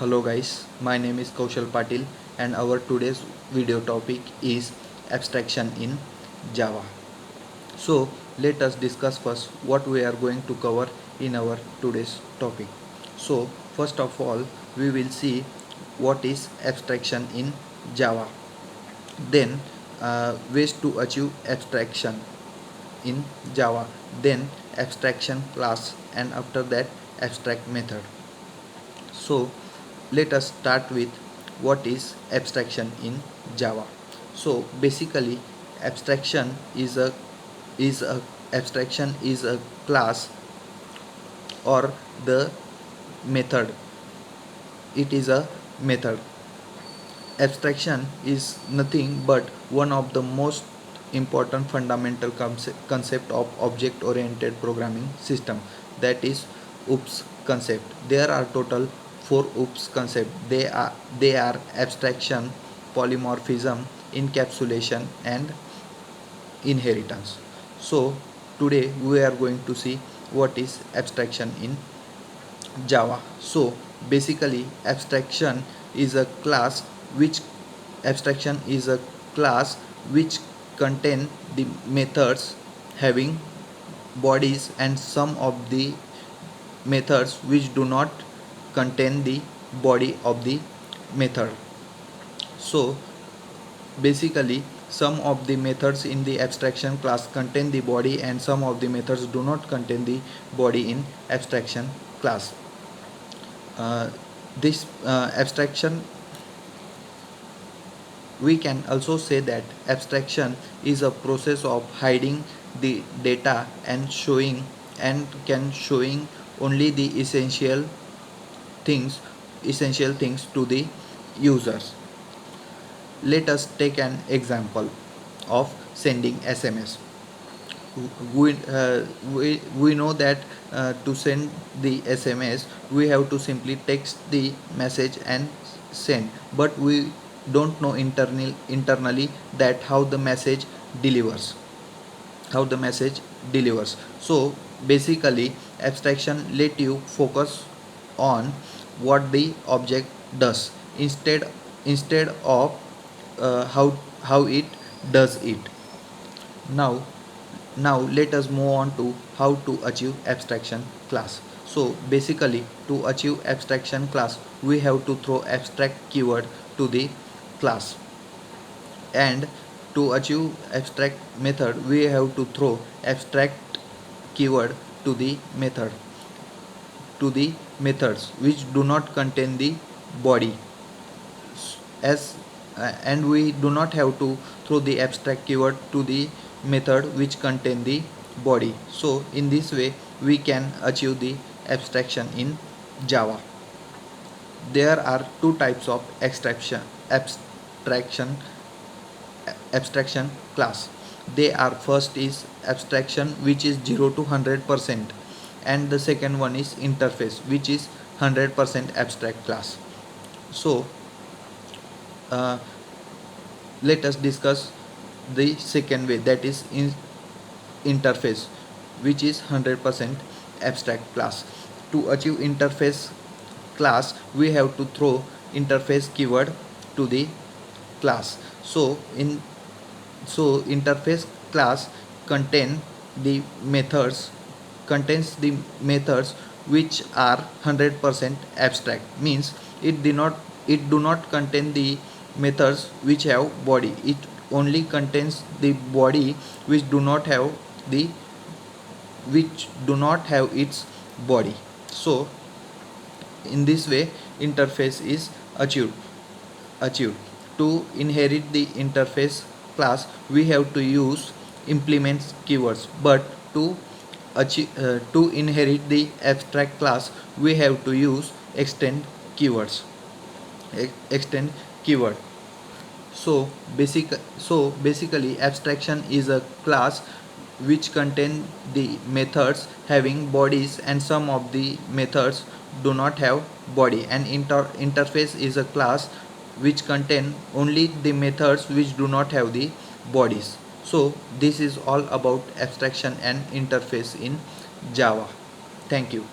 Hello guys, my name is Kaushal Patil and our today's video topic is abstraction in Java. So let us discuss first what we are going to cover in our today's topic. So first of all we will see what is abstraction in Java. Then ways to achieve abstraction in Java. Then abstraction class and after that abstract method. So let us start with what is abstraction in Java. So basically abstraction is a abstraction is a class or the method. It is a method. Abstraction is nothing but one of the most important fundamental concept of object oriented programming system, that is OOPS concept. There are total 4 OOPS concept. They are abstraction, polymorphism, encapsulation and inheritance. So today we are going to see what is abstraction in Java. So basically which abstraction is a class which contain the methods having bodies and some of the methods which do not contain the body of the method. So basically some of the methods in the abstraction class contain the body and some of the methods do not contain the body in abstraction class. This abstraction, we can also say that abstraction is a process of hiding the data and can showing only the essential things to the users. Let us take an example of sending SMS. We know that to send the SMS we have to simply text the message and send, but we don't know internally that how the message delivers. So basically abstraction let you focus on what the object does instead of how it does it. Now now let us move on to how to achieve abstraction class. So basically to achieve abstraction class we have to throw abstract keyword to the class, and to achieve abstract method we have to throw abstract keyword to the methods which do not contain the body, as and we do not have to throw the abstract keyword to the method which contain the body. So in this way we can achieve the abstraction in Java. There are two types of abstraction class. They are, first is abstraction which is 0 to 100%, and the second one is interface which is 100% abstract class. So uh, let us discuss the second way, that is in interface which is 100% abstract class. To achieve interface class we have to throw interface keyword to the class. So interface class contain the methods contains the methods which are 100% abstract, means it do not contain the methods which have body. It only contains the body the which do not have its body. So in this way interface is achieved. To inherit the interface class we have to use implements keywords, but to inherit the abstract class we have to use extend keyword. So basically abstraction is a class which contain the methods having bodies and some of the methods do not have body, and interface is a class which contain only the methods which do not have the bodies. So this is all about abstraction and interface in Java. Thank you.